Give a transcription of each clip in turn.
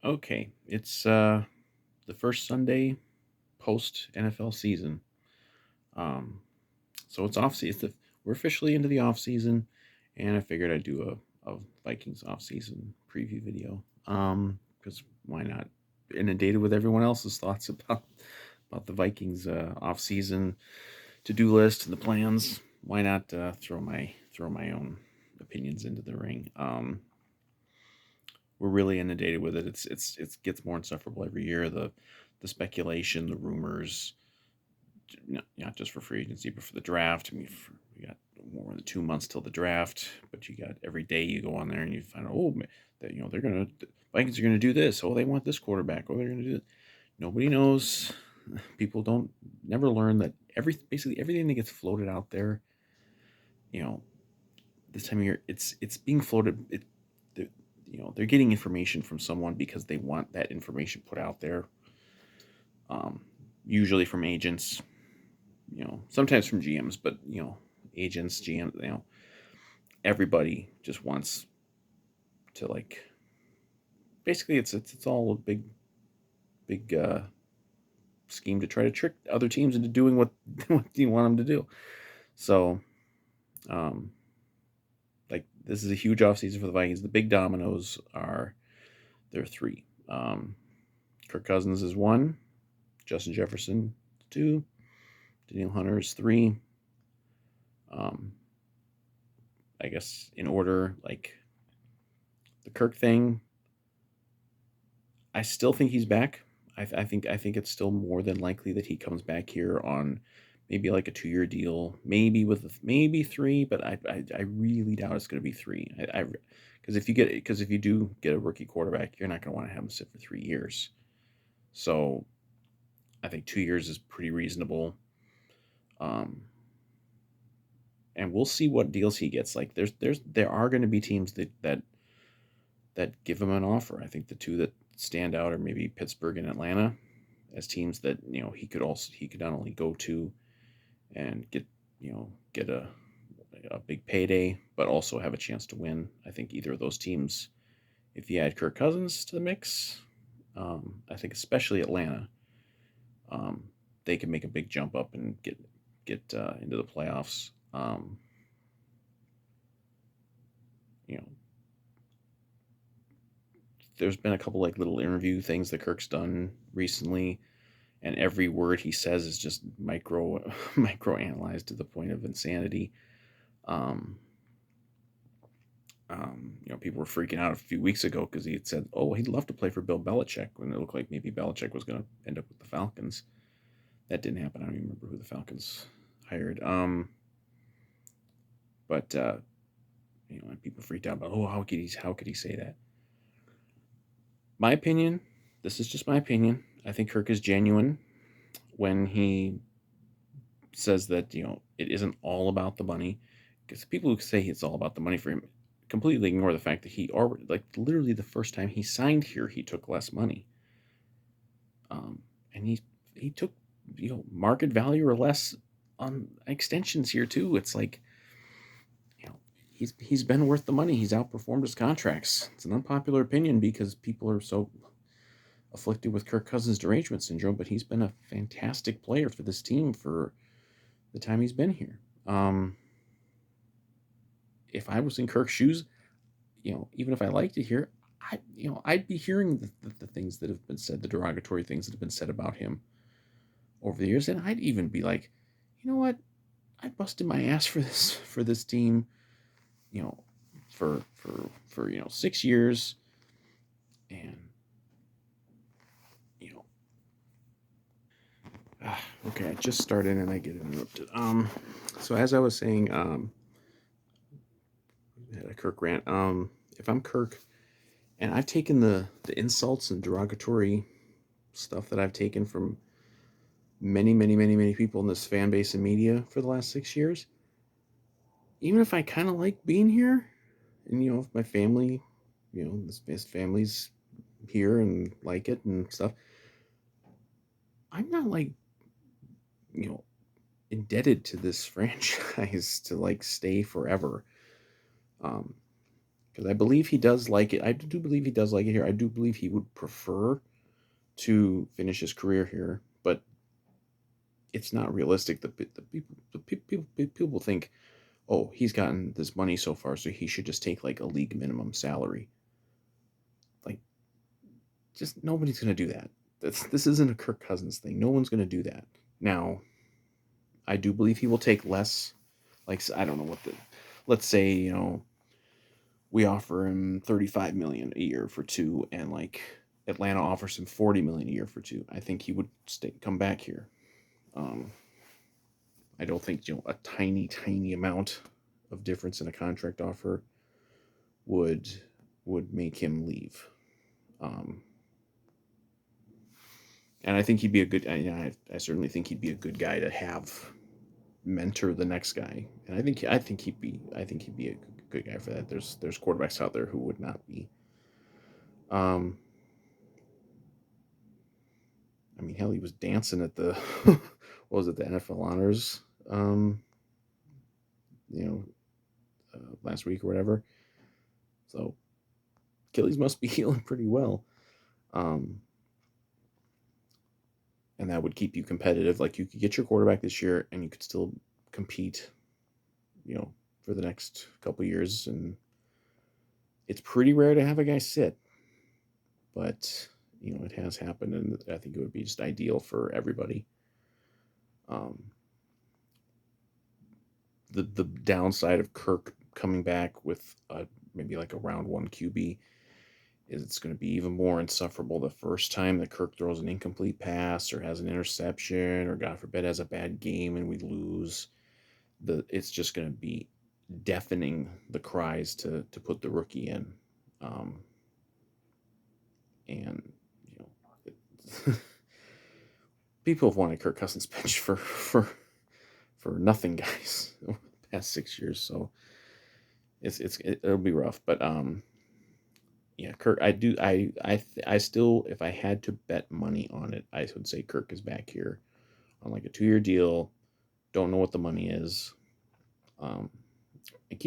Okay, it's the first Sunday post NFL season. Um, so it's off season. We're officially into the off season, and I figured I'd do a Vikings off season preview video. Because why not? Inundated with everyone else's thoughts about the Vikings off season to do list and the plans. Why not throw my own opinions into the ring? We're really inundated with it. It gets more insufferable every year. The speculation, the rumors, not just for free agency, but for the draft. I mean, we got more than 2 months till the draft, but you got every day you go on there and you find out, that the Vikings are gonna do this. Oh, they want this quarterback. Oh, they're gonna do it. Nobody knows. People don't never learn that basically everything that gets floated out there, you know, this time of year, it's being floated. They're, they're getting information from someone because they want that information put out there. Um, Usually from agents, sometimes from GMs, but agents, GMs, everybody just wants to basically it's all a big scheme to try to trick other teams into doing what what you want them to do. So, um, this is a huge offseason for the Vikings. The big dominoes are there are three. Kirk Cousins is one, Justin Jefferson is two, Daniel Hunter is three. Um, I guess in order, the Kirk thing, I still think he's back. I think it's still more than likely that he comes back here on maybe like a 2-year deal, maybe with maybe three, but I really doubt it's going to be three. Because if you do get a rookie quarterback, you're not going to want to have him sit for 3 years. So I think 2 years is pretty reasonable. Um, and we'll see what deals he gets. There are going to be teams that give him an offer. I think the two that stand out are maybe Pittsburgh and Atlanta as teams that he could not only go to and get a big payday, but also have a chance to win. I think either of those teams, if you add Kirk Cousins to the mix, I think especially Atlanta, um, they can make a big jump up and get into the playoffs. You know, there's been a couple little interview things that Kirk's done recently, and every word he says is just micro analyzed to the point of insanity. Um, People were freaking out a few weeks ago because he had said, "Oh, he'd love to play for Bill Belichick," when it looked like maybe Belichick was going to end up with the Falcons. That didn't happen. I don't even remember who the Falcons hired. But and people freaked out about, "Oh, how could he say that?" My opinion. This is just my opinion. I think Kirk is genuine when he says that it isn't all about the money, because people who say it's all about the money for him completely ignore the fact that he already, literally the first time he signed here, he took less money, and he took market value or less on extensions here too. It's like, you know he's been worth the money. He's outperformed his contracts. It's an unpopular opinion because people are so afflicted with Kirk Cousins derangement syndrome, but he's been a fantastic player for this team for the time he's been here. If I was in Kirk's shoes, even if I liked it here, I'd be hearing the things that have been said, the derogatory things that have been said about him over the years, and I'd even be like, you know what, I busted my ass for this team, you know, for 6 years, and you know, okay, I just started and I get interrupted. So as I was saying, had a Kirk rant. If I'm Kirk, and I've taken the insults and derogatory stuff that I've taken from many, many, many, many people in this fan base and media for the last 6 years. Even if I kind of like being here, and if my family, this family's here and like it and stuff, I'm not you know indebted to this franchise to stay forever. Um, because I believe he does like it. I do believe he does like it here. I do believe he would prefer to finish his career here, but it's not realistic. The people think, oh, he's gotten this money so far, so he should just take like a league minimum salary. Like, just nobody's gonna do that. This isn't a Kirk Cousins thing. No one's gonna do that. Now, I do believe he will take less. Like, I don't know what the. Let's say we offer him 35 million a year for two, and like Atlanta offers him 40 million a year for two. I think he would come back here. Um, I don't think a tiny amount of difference in a contract offer would make him leave. Um, and I think he'd be a good. I certainly think he'd be a good guy to have mentor the next guy. And I think he'd be a good guy for that. There's quarterbacks out there who would not be. Um, I mean, hell, he was dancing at the what was it, the NFL honors, um, you know, last week or whatever. So Achilles must be healing pretty well. Um, and that would keep you competitive. Like, you could get your quarterback this year, and you could still compete, for the next couple years. And it's pretty rare to have a guy sit, but it has happened, and I think it would be just ideal for everybody. Um, the downside of Kirk coming back with maybe like a round one QB is it's going to be even more insufferable the first time that Kirk throws an incomplete pass or has an interception or, God forbid, has a bad game and we lose. It's just going to be deafening, the cries to put the rookie in. Um, and you know people have wanted Kirk Cousins bench for nothing, guys, over the past 6 years. So it'll be rough. But yeah, Kirk. I still, if I had to bet money on it, I would say Kirk is back here on like a 2-year deal. Don't know what the money is. Um, and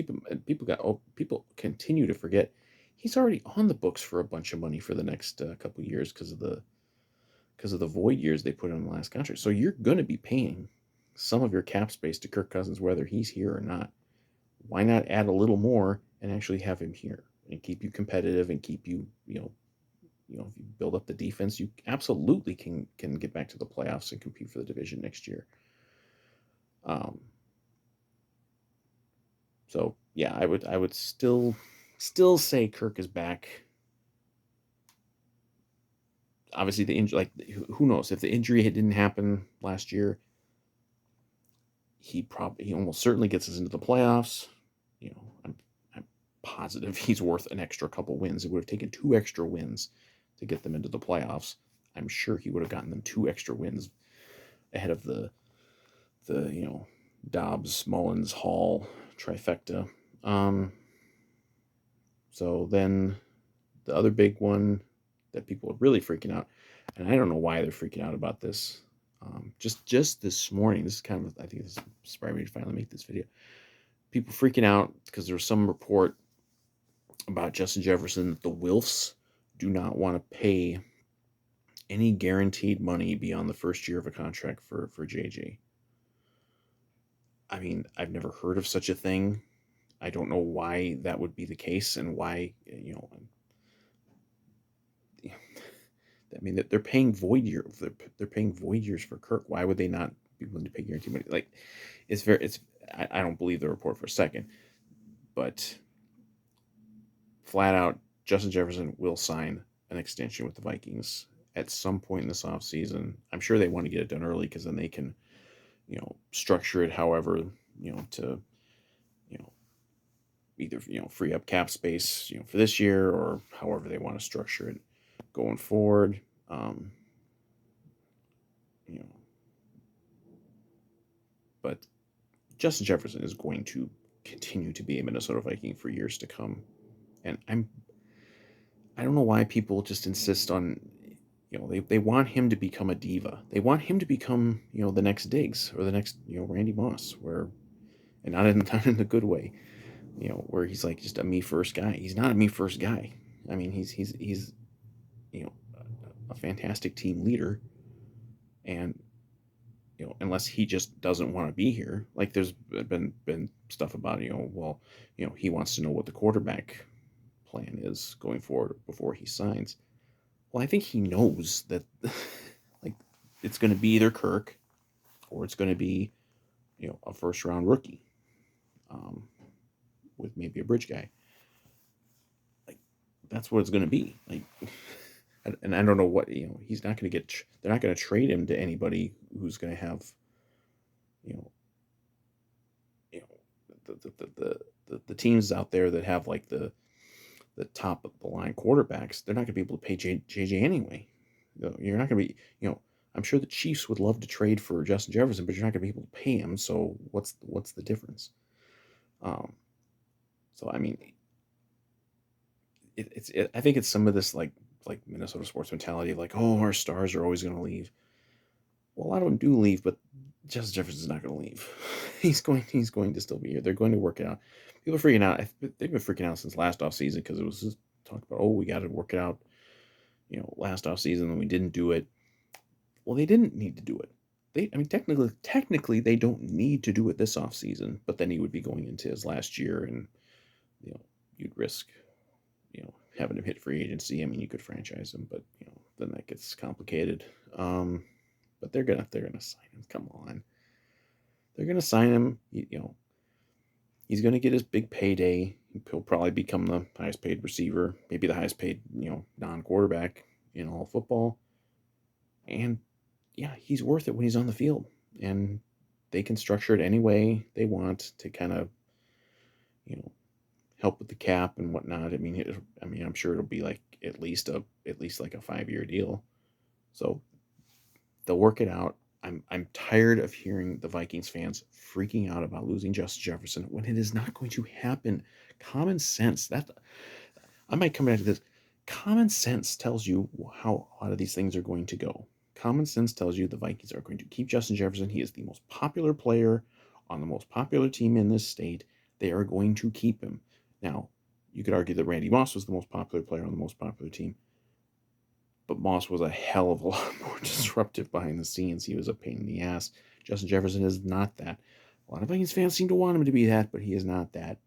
people continue to forget he's already on the books for a bunch of money for the next couple of years because of the void years they put in the last contract. So you're going to be paying some of your cap space to Kirk Cousins whether he's here or not. Why not add a little more and actually have him here and keep you competitive and keep you, if you build up the defense, you absolutely can get back to the playoffs and compete for the division next year. So yeah, I would still say Kirk is back. Obviously, the injury, like, who knows if the injury didn't happen last year, he almost certainly gets us into the playoffs. I'm positive he's worth an extra couple wins. It would have taken 2 extra wins to get them into the playoffs. I'm sure he would have gotten them 2 extra wins ahead of the Dobbs, Mullins, Hall trifecta. So then the other big one that people are really freaking out, and I don't know why they're freaking out about this. Just this morning, this is kind of, I think this inspired me to finally make this video. People freaking out because there was some report about Justin Jefferson that the Wilfs do not want to pay any guaranteed money beyond the first year of a contract for JJ. I mean, I've never heard of such a thing. I don't know why that would be the case and why, I mean, they're paying void year. They're paying void years for Kirk. Why would they not be willing to pay guaranteed money? Like, I don't believe the report for a second, but flat out, Justin Jefferson will sign an extension with the Vikings at some point in this offseason. I'm sure they want to get it done early because then they can, structure it however, to, either, free up cap space, for this year or however they want to structure it going forward. You know, but Justin Jefferson is going to continue to be a Minnesota Viking for years to come. And I don't know why people just insist on, they want him to become a diva. They want him to become, the next Diggs or the next, Randy Moss, and not in the good way. where he's like just a me first guy. He's not a me first guy. I mean, he's you know a fantastic team leader, and unless he just doesn't want to be here. Like there's been stuff about well, he wants to know what the quarterback plan is going forward before he signs. Well, I think he knows that like it's going to be either Kirk or it's going to be a first round rookie, um, with maybe a bridge guy. Like that's what it's going to be. Like, and I don't know what he's not going to get. They're not going to trade him to anybody who's going to have you know you know the teams out there that have like the top of the line quarterbacks. They're not going to be able to pay JJ anyway. You're not going to be I'm sure the Chiefs would love to trade for Justin Jefferson, but you're not going to be able to pay him. So what's the difference? Um, so I mean, I think it's some of this like Minnesota sports mentality of like, oh, our stars are always going to leave. Well, a lot of them do leave, but Justin Jefferson's not going to leave. He's going to still be here. They're going to work it out. People are freaking out. They've been freaking out since last offseason because it was just talk about, oh, we got to work it out. Last offseason and we didn't do it. Well, they didn't need to do it. I mean, technically, they don't need to do it this offseason. But then he would be going into his last year, and you know, you'd risk, having him hit free agency. I mean, you could franchise him, but then that gets complicated. But they're gonna sign him. Come on, they're gonna sign him. He's gonna get his big payday. He'll probably become the highest paid receiver, maybe the highest paid non quarterback in all football. And yeah, he's worth it when he's on the field. And they can structure it any way they want to kind of you know help with the cap and whatnot. I mean, I'm sure it'll be like at least like a 5-year deal. So they'll work it out. I'm tired of hearing the Vikings fans freaking out about losing Justin Jefferson when it is not going to happen. Common sense, that I might come back to this. Common sense tells you how a lot of these things are going to go. Common sense tells you the Vikings are going to keep Justin Jefferson. He is the most popular player on the most popular team in this state. They are going to keep him. Now, you could argue that Randy Moss was the most popular player on the most popular team, but Moss was a hell of a lot more disruptive behind the scenes. He was a pain in the ass. Justin Jefferson is not that. A lot of Vikings fans seem to want him to be that, but he is not that.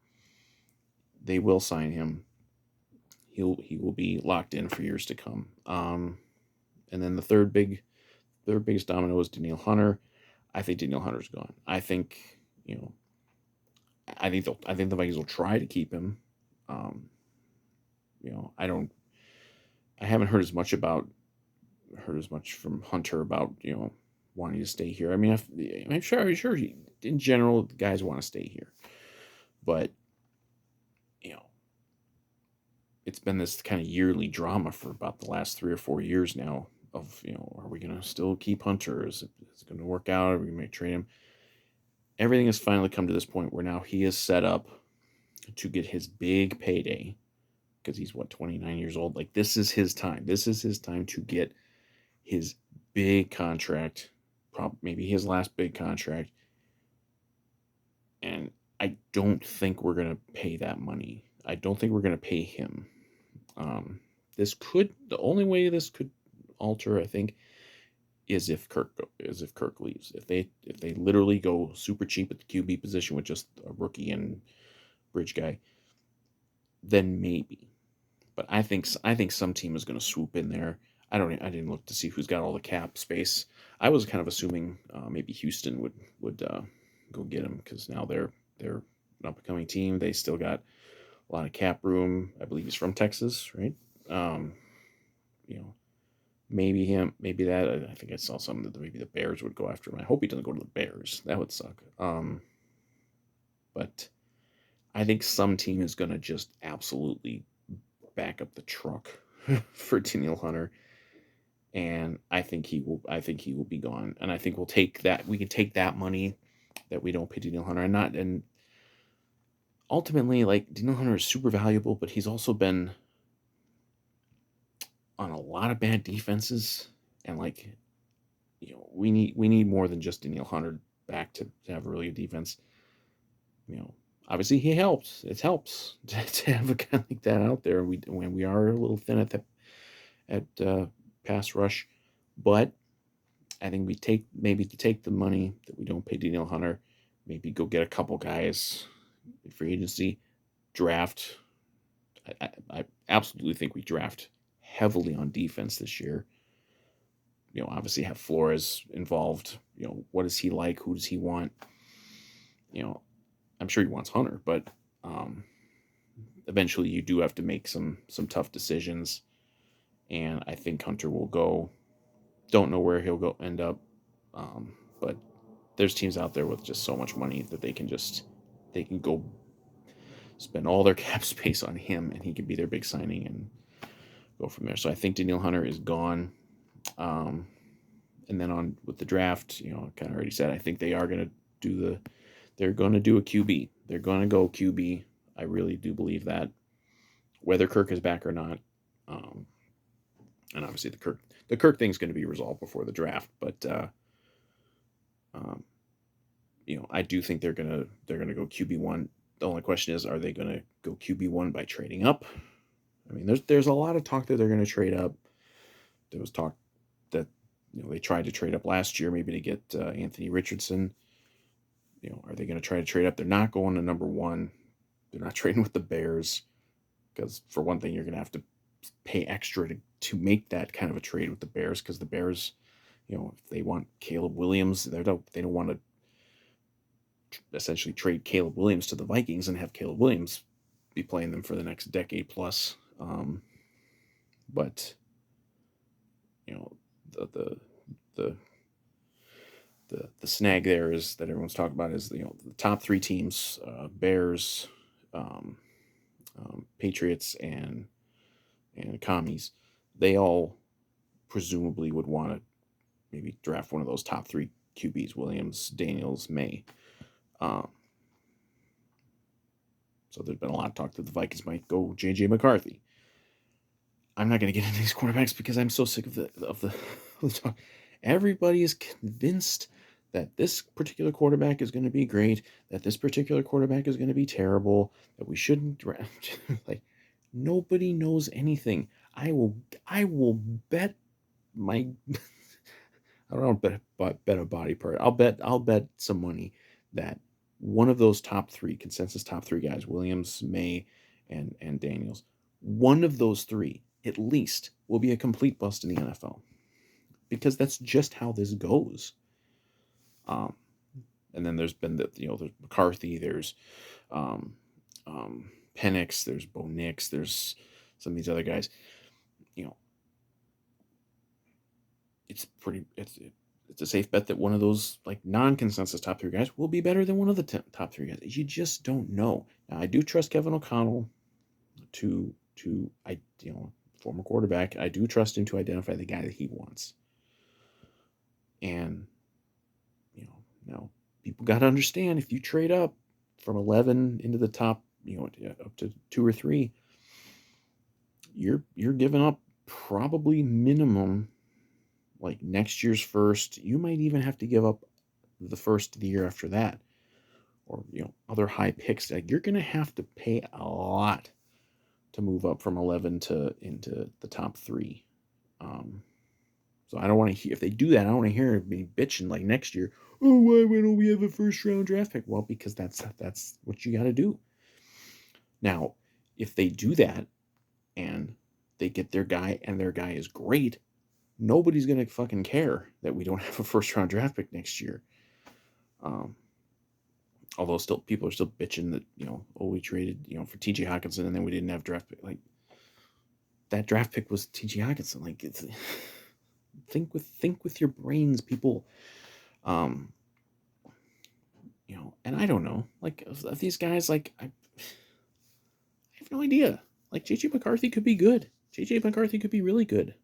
They will sign him. He will be locked in for years to come. And then the third biggest domino is Danielle Hunter. I think Danielle Hunter's gone. I think I think the Vikings will try to keep him. Um, I haven't heard as much from Hunter about wanting to stay here. I mean, I'm sure in general guys want to stay here, but you know it's been this kind of yearly drama for about the last 3 or 4 years now. Of are we gonna still keep Hunter? Is it going to work out? Are we going to trade him? Everything has finally come to this point where now he is set up to get his big payday because he's 29 years old. Like this is his time. This is his time to get his big contract, maybe his last big contract. And I don't think we're gonna pay that money. I don't think we're gonna pay him. The only way this could alter, I think, is if Kirk leaves. If they literally go super cheap at the QB position with just a rookie and bridge guy, then maybe. But I think some team is going to swoop in there. I didn't look to see who's got all the cap space. I was kind of assuming maybe Houston would go get him because now they're an up and coming team. They still got a lot of cap room. I believe he's from Texas, right? Um, you know, maybe him, maybe that. I think I saw something that maybe the Bears would go after him. I hope he doesn't go to the Bears. That would suck. But I think some team is going to just absolutely back up the truck for Danielle Hunter, and I think he will. I think he will be gone, and I think we'll take that. We can take that money that we don't pay Danielle Hunter, and ultimately, like Danielle Hunter is super valuable, but he's also been on a lot of bad defenses, and like we need more than just Danielle Hunter back to have a really good defense. obviously he helps. It helps to have a guy like that out there. When we are a little thin at pass rush, but I think we take the money that we don't pay Daniel Hunter, maybe go get a couple guys in free agency, draft. I absolutely think we draft heavily on defense this year. Obviously have Flores involved. What is he like? Who does he want? I'm sure he wants Hunter, but um, eventually you do have to make some tough decisions. And I think Hunter will go. Don't know where he'll go end up, but there's teams out there with just so much money that they can go spend all their cap space on him, and he can be their big signing and go from there. So I think Daniel Hunter is gone. Um, and then on with the draft, I kind of already said I think they are going to they're going to do a QB. They're going to go QB. I really do believe that, whether Kirk is back or not. And obviously the Kirk thing is going to be resolved before the draft, but um, I do think they're gonna go QB1. The only question is, are they going to go QB1 by trading up? I mean, there's a lot of talk that they're going to trade up. There was talk that they tried to trade up last year, maybe to get Anthony Richardson. Are they going to try to trade up? They're not going to number one. They're not trading with the Bears, because for one thing, you're going to have to pay extra to make that kind of a trade with the Bears, because the Bears, if they want Caleb Williams, they don't want to essentially trade Caleb Williams to the Vikings and have Caleb Williams be playing them for the next decade plus. But the the the snag there is that everyone's talking about is the top three teams: Bears, um, Patriots, and Commies. They all presumably would want to maybe draft one of those top three QBs: Williams, Daniels, May. So there's been a lot of talk that the Vikings might go J.J. McCarthy. I'm not going to get into these quarterbacks because I'm so sick of the talk. Everybody is convinced that this particular quarterback is going to be great, that this particular quarterback is going to be terrible, that we shouldn't draft. Like, nobody knows anything. I will bet my I don't bet a body part. I'll bet some money that one of those consensus top three guys, Williams, May, and Daniels, one of those three at least will be a complete bust in the NFL, because that's just how this goes. And then there's been there's McCarthy, there's Penix, there's Bo Nix, there's some of these other guys. It's a safe bet that one of those like non-consensus top three guys will be better than one of the top three guys. You just don't know. Now, I do trust Kevin O'Connell to former quarterback. I do trust him to identify the guy that he wants. And now people got to understand, if you trade up from 11 into the top, up to 2 or 3, you're giving up probably minimum like next year's first. You might even have to give up the first of the year after that, or other high picks. Like, you're going to have to pay a lot to move up from 11 to into the top 3. So I don't want to hear, if they do that, I don't want to hear me bitching like next year. Oh, why don't we have a first round draft pick? Well, because that's what you got to do. Now, if they do that and they get their guy and their guy is great, nobody's going to fucking care that we don't have a first round draft pick next year. Although still people are still bitching that, we traded, for TJ Hawkinson and then we didn't have draft pick. Like, that draft pick was TJ Hawkinson. Like, it's think with your brains, people. And I don't know, like, of these guys, like, I have no idea. Like, J.J. McCarthy could be good. J.J. McCarthy could be really good.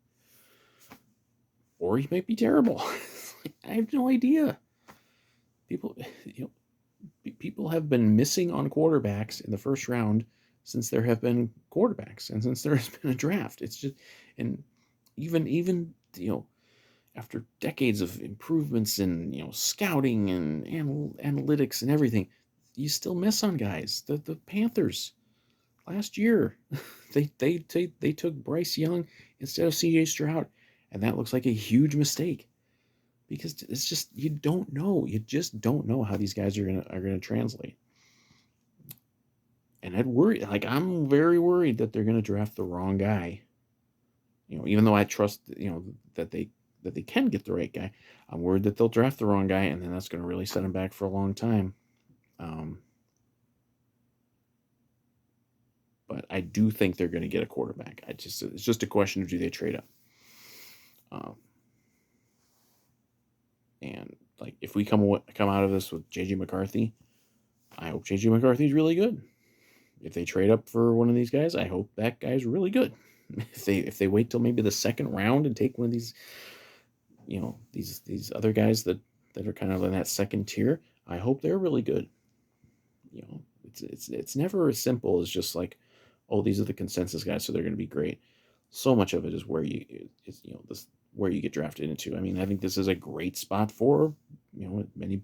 Or he might be terrible. I have no idea. People have been missing on quarterbacks in the first round since there have been quarterbacks and since there has been a draft. It's just, and even after decades of improvements in scouting and analytics and everything, you still miss on guys. The Panthers last year, they took Bryce Young instead of C.J. Stroud, and that looks like a huge mistake because it's just you don't know. You just don't know how these guys are gonna translate. And I'd worry, like I'm very worried that they're gonna draft the wrong guy. Even though I trust, that they can get the right guy, I'm worried that they'll draft the wrong guy, and then that's gonna really set them back for a long time. Um, but I do think they're going to get a quarterback. It's just a question of do they trade up. Um, and like if we come out of this with JJ McCarthy, I hope JJ McCarthy's really good. If they trade up for one of these guys, I hope that guy's really good. If they wait till maybe the second round and take one of these, these other guys that are kind of in that second tier, I hope they're really good. It's never as simple as just like, oh, these are the consensus guys, so they're going to be great. So much of it is where where you get drafted into. I mean, I think this is a great spot for, many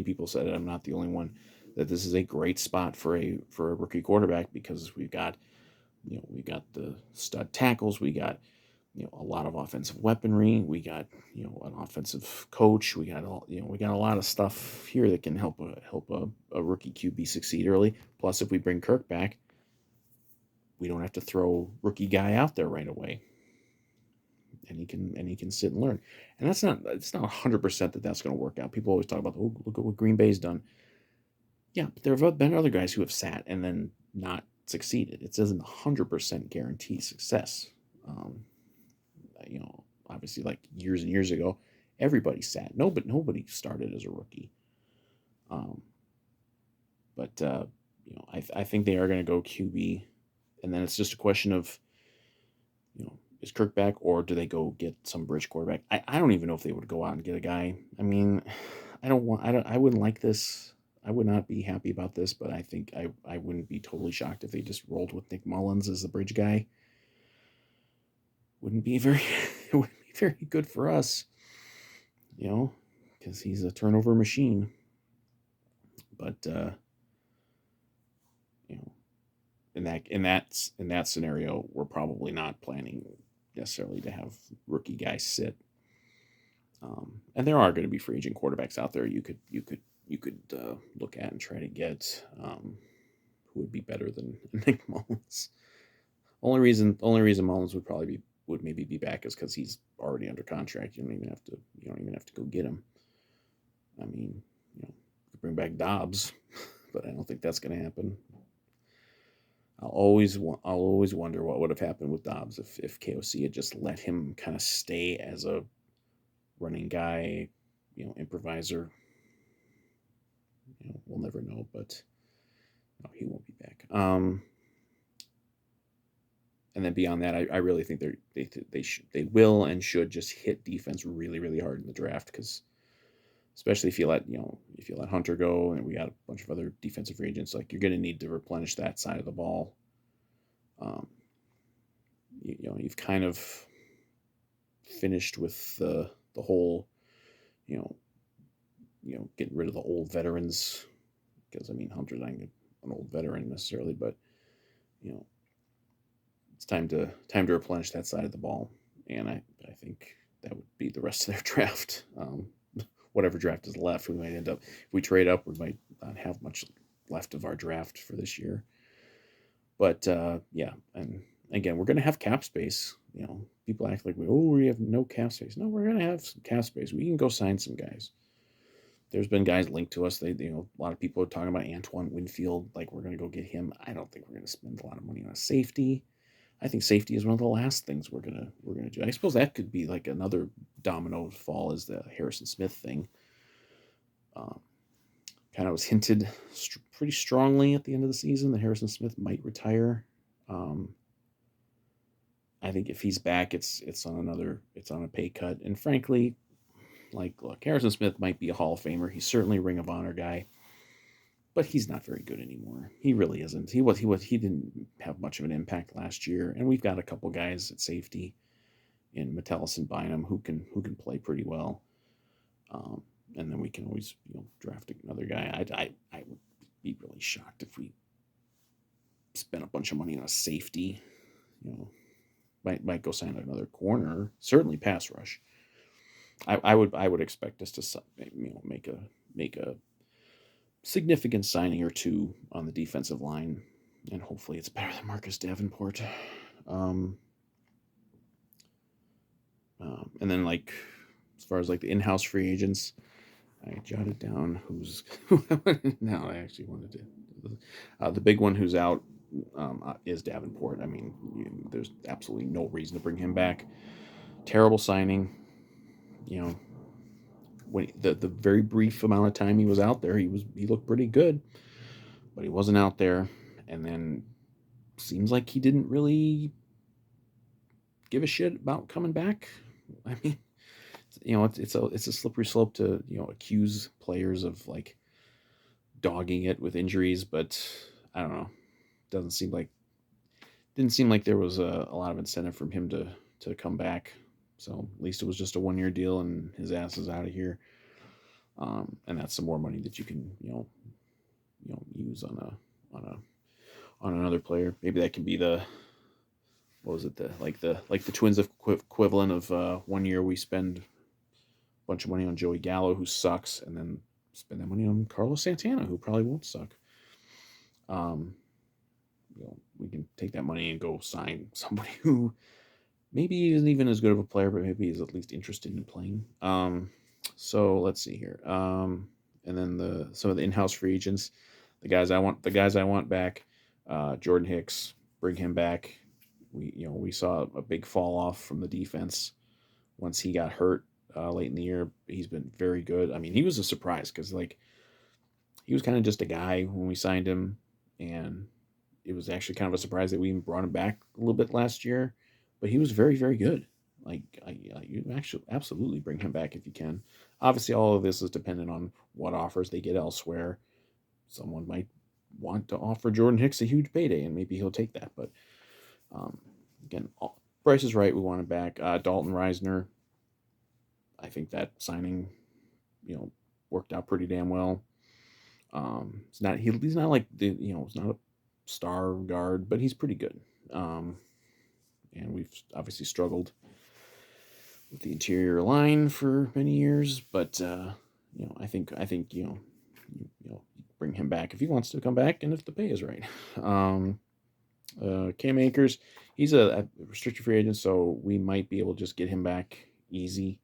people said it. I'm not the only one, that this is a great spot for a rookie quarterback because we've got the stud tackles, we got a lot of offensive weaponry, we got an offensive coach, we got a lot of stuff here that can help a rookie QB succeed early. Plus, if we bring Kirk back, we don't have to throw rookie guy out there right away, and he can sit and learn. And it's not 100% that that's going to work out. People always talk about, oh, look at what Green Bay's done. Yeah, but there have been other guys who have sat and then not succeeded. It doesn't 100% guarantee success. Obviously, like years and years ago, everybody sat. Nobody started as a rookie. But I think they are going to go QB, and then it's just a question of, is Kirk back, or do they go get some bridge quarterback? I don't even know if they would go out and get a guy. I mean, I wouldn't like this. I would not be happy about this, but I think I wouldn't be totally shocked if they just rolled with Nick Mullins as the bridge guy. Wouldn't be very it wouldn't be very good for us, because he's a turnover machine. But in that scenario, we're probably not planning necessarily to have rookie guys sit. And there are going to be free agent quarterbacks out there you could look at and try to get, who would be better than Nick Mullins. Only reason Mullins would maybe be back is because he's already under contract. You don't even have to go get him. I mean, bring back Dobbs, but I don't think that's going to happen. I'll always wonder what would have happened with Dobbs if KOC had just let him kind of stay as a running guy, improviser. We'll never know, but no, he won't be back. And then beyond that, I really think they will and should just hit defense really, really hard in the draft, because especially if you let Hunter go, and we got a bunch of other defensive free agents, like you're going to need to replenish that side of the ball. You've kind of finished with the whole, getting rid of the old veterans, because I mean Hunter's not an old veteran necessarily, but it's time to replenish that side of the ball, and I think that would be the rest of their draft. Whatever draft is left, we might end up, if we trade up, we might not have much left of our draft for this year. But yeah, and again, we're going to have cap space. People act like we have no cap space. No, we're going to have some cap space. We can go sign some guys. There's been guys linked to us. A lot of people are talking about Antoine Winfield, like we're going to go get him. I don't think we're going to spend a lot of money on a safety. I think safety is one of the last things we're gonna do. I suppose that could be like another domino fall, is the Harrison Smith thing. Kind of was hinted pretty strongly at the end of the season that Harrison Smith might retire. I think if he's back, it's on a pay cut. And frankly, look, Harrison Smith might be a Hall of Famer. He's certainly a Ring of Honor guy, but he's not very good anymore. He really isn't. He didn't have much of an impact last year, and we've got a couple guys at safety in Metellus and Bynum who can play pretty well. And then we can always draft another guy. I would be really shocked if we spent a bunch of money on a safety. You know, might go sign another corner. Certainly pass rush. I would expect us to make a significant signing or two on the defensive line, and hopefully it's better than Marcus Davenport. Um, and then like as far as like the in-house free agents, I jotted down who's now I actually wanted to the big one who's out is Davenport. I mean, there's absolutely no reason to bring him back. Terrible signing. You know, when the very brief amount of time he was out there, he looked pretty good, but he wasn't out there, and then seems like he didn't really give a shit about coming back. I mean, it's a slippery slope to accuse players of like dogging it with injuries, but I don't know. Doesn't seem like didn't seem like there was a lot of incentive from him to come back. So at least it was just a 1 year deal, and his ass is out of here. And that's some more money that you can use on another player. Maybe that can be the what was it the Twins equivalent of 1 year we spend a bunch of money on Joey Gallo, who sucks, and then spend that money on Carlos Santana, who probably won't suck. We can take that money and go sign somebody who maybe isn't even as good of a player, but maybe is at least interested in playing. So let's see here. And then some of the in-house free agents, the guys I want back. Jordan Hicks, bring him back. We saw a big fall off from the defense once he got hurt late in the year. He's been very good. I mean, he was a surprise because like he was kind of just a guy when we signed him, and it was actually kind of a surprise that we even brought him back a little bit last year. But he was very, very good. Like you actually absolutely bring him back if you can. Obviously, all of this is dependent on what offers they get elsewhere. Someone might want to offer Jordan Hicks a huge payday, and maybe he'll take that. But again, Bryce is right. We want him back. Dalton Reisner, I think that signing, worked out pretty damn well. He's not like he's not a star guard, but he's pretty good. And we've obviously struggled with the interior line for many years, but I think bring him back if he wants to come back, and if the pay is right. Cam Akers, he's a restricted free agent, so we might be able to just get him back easy.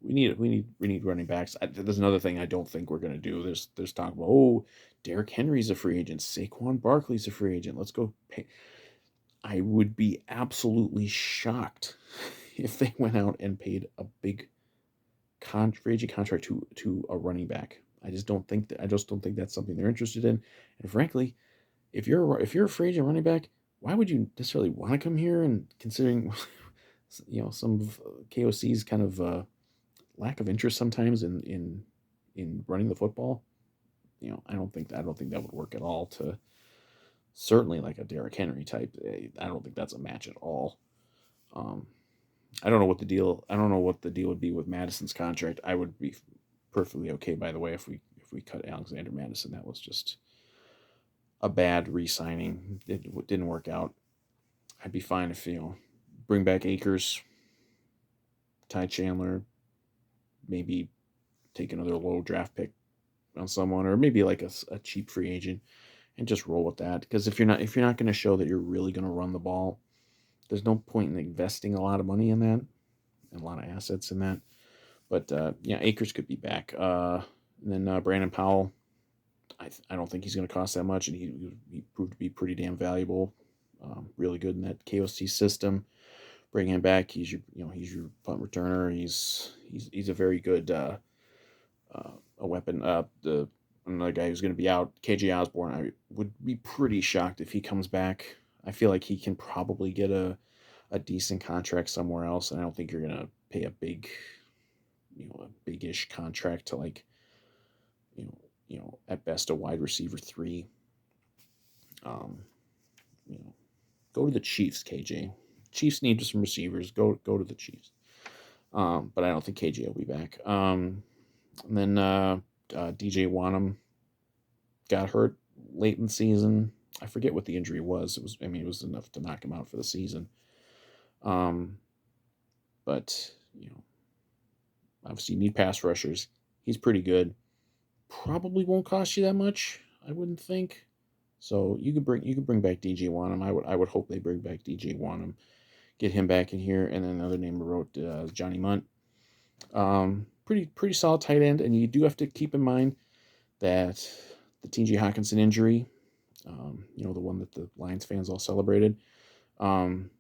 We need running backs. There's another thing I don't think we're going to do. There's talk about Derrick Henry's a free agent, Saquon Barkley's a free agent. Let's go pay. I would be absolutely shocked if they went out and paid a big free agent contract to a running back. I just don't think that's something they're interested in. And frankly, if you're a free agent running back, why would you necessarily want to come here? And considering some of KOC's kind of lack of interest sometimes in running the football, I don't think that would work at all. To certainly like a Derrick Henry type, I don't think that's a match at all. I don't know what the deal would be with Madison's contract. I would be perfectly okay, by the way, if we cut Alexander Madison. That was just a bad re-signing. It didn't work out. I'd be fine if bring back Akers, Ty Chandler, maybe take another low draft pick on someone, or maybe like a cheap free agent, and just roll with that. Because if you're not going to show that you're really going to run the ball, there's no point in investing a lot of money in that and a lot of assets in that. But Akers could be back. And then Brandon Powell, I don't think he's going to cost that much, and he proved to be pretty damn valuable. Really good in that KOC system. Bring him back. He's your punt returner. He's a very good a weapon. Another guy who's going to be out, KJ Osborne. I would be pretty shocked if he comes back. I feel like he can probably get a decent contract somewhere else, and I don't think you're going to pay a big-ish contract to like, at best a wide receiver 3. Go to the Chiefs, KJ. Chiefs need some receivers. Go to the Chiefs. But I don't think KJ will be back. And then DJ Wanham got hurt late in the season. I forget what the injury was. It was enough to knock him out for the season. Um, but obviously you need pass rushers. He's pretty good. Probably won't cost you that much, I wouldn't think. So you could bring back DJ Wanham. I would hope they bring back DJ Wanham, get him back in here, and then another name I wrote Johnny Munt. Pretty solid tight end, and you do have to keep in mind that the T.J. Hawkinson injury, the one that the Lions fans all celebrated. Um,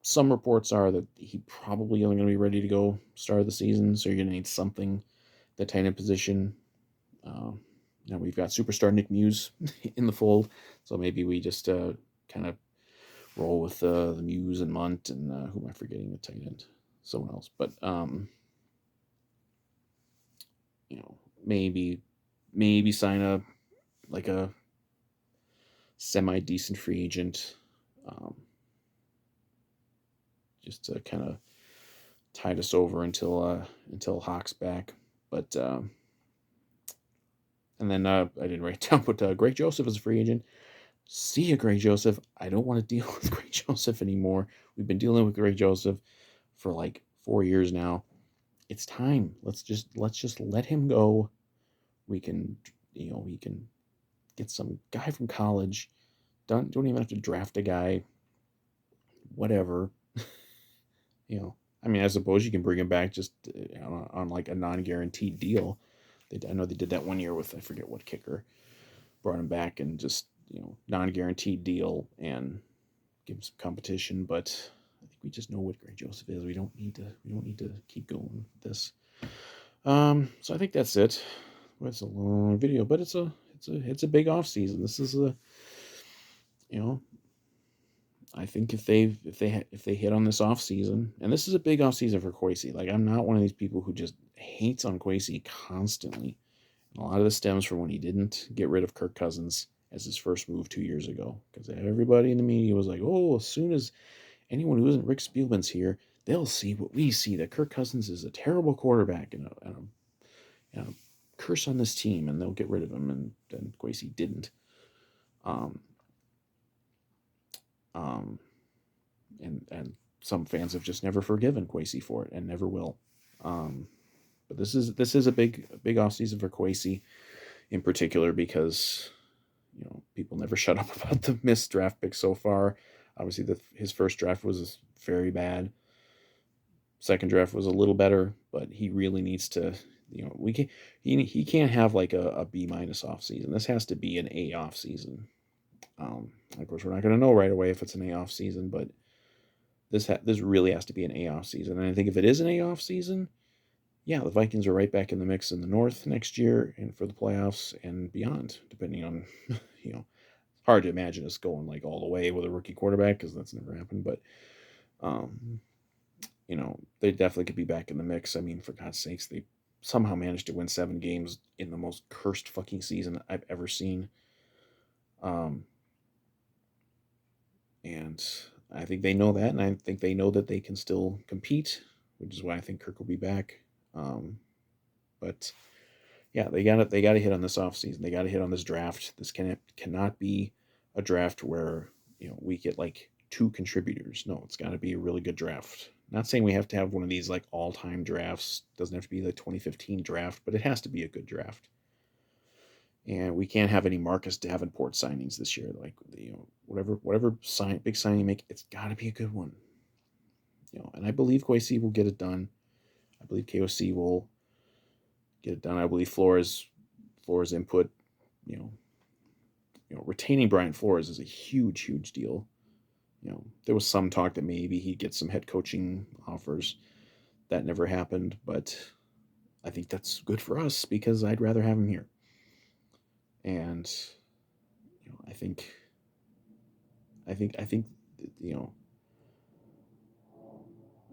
some reports are that he probably only going to be ready to go start of the season, so you're going to need something the tight end position. Now we've got superstar Nick Muse in the fold, so maybe we just kind of roll with the Muse and Munt and who am I forgetting the tight end? Someone else, but maybe sign a semi decent free agent, um, just to kind of tide us over until Hawk's back. But and then I didn't write down, but Greg Joseph is a free agent. See ya, Greg Joseph. I don't want to deal with Greg Joseph anymore. We've been dealing with Greg Joseph for like 4 years now. It's time. Let's just let him go. We can we can get some guy from college. Don't even have to draft a guy. Whatever. I suppose you can bring him back just on like a non-guaranteed deal. I know they did that one year with, I forget what kicker, brought him back and just non-guaranteed deal and give him some competition. But I think we just know what Greg Joseph is. We don't need to keep going with this. So I think that's it. Well, it's a long video, but it's a big off season. This is a I think if they hit on this off season, and this is a big off season for Kwesi. Like, I'm not one of these people who just hates on Kwesi constantly. And a lot of this stems from when he didn't get rid of Kirk Cousins as his first move 2 years ago, because everybody in the media was like, "Oh, as soon as anyone who isn't Rick Spielman's here, they'll see what we see, that Kirk Cousins is a terrible quarterback and a curse on this team, and they'll get rid of him." And then Kwesi didn't. Um, um, and some fans have just never forgiven Kwesi for it and never will. But this is a big off season for Kwesi in particular, because people never shut up about the missed draft picks so far. Obviously, his first draft was very bad. Second draft was a little better, but he really needs to. He can't have like a B minus off season. This has to be an A off season. Of course, we're not going to know right away if it's an A off season, but this really has to be an A off season. And I think if it is an A off season, yeah, the Vikings are right back in the mix in the North next year and for the playoffs and beyond, depending on, hard to imagine us going like all the way with a rookie quarterback, because that's never happened. But, um, they definitely could be back in the mix. I mean, for God's sakes, they somehow managed to win 7 games in the most cursed fucking season I've ever seen. And I think they know that, and I think they know that they can still compete, which is why I think Kirk will be back. But yeah, they got to hit on this offseason. They got to hit on this draft. This cannot be a draft where we get like 2 contributors. No, it's got to be a really good draft. Not saying we have to have one of these like all-time drafts. Doesn't have to be the 2015 draft, but it has to be a good draft. And we can't have any Marcus Davenport signings this year. Like, whatever big signing you make, it's got to be a good one. And I believe Kwesi will get it done. I believe KOC will get it done. I believe Flores input. Retaining Brian Flores is a huge deal. There was some talk that maybe he'd get some head coaching offers. That never happened, but I think that's good for us because I'd rather have him here. And I think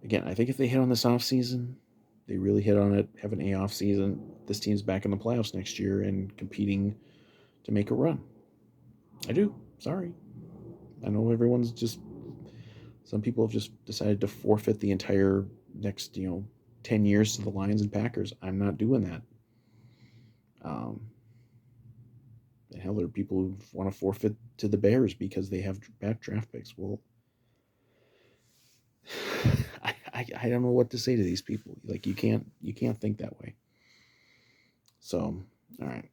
again, I think if they hit on this off season, they really hit on it, have an A off season, this team's back in the playoffs next year and competing to make a run. I do. Sorry. I know some people have just decided to forfeit the entire next, 10 years to the Lions and Packers. I'm not doing that. And hell, there are people who want to forfeit to the Bears because they have bad draft picks. Well, I don't know what to say to these people. Like you can't think that way. So, all right.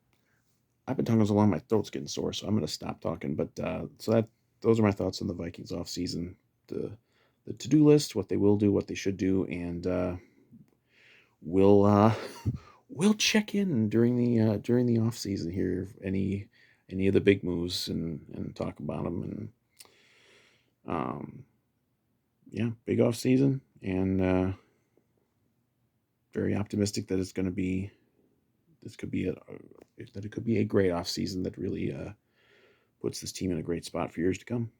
I've been talking so long, my throat's getting sore, so I'm going to stop talking. But those are my thoughts on the Vikings offseason, the to-do list, what they will do, what they should do, and we'll we'll check in during the offseason here, any of the big moves, and talk about them. And yeah, big offseason, and very optimistic that it's going to be this could be that it could be a great offseason that really puts this team in a great spot for years to come.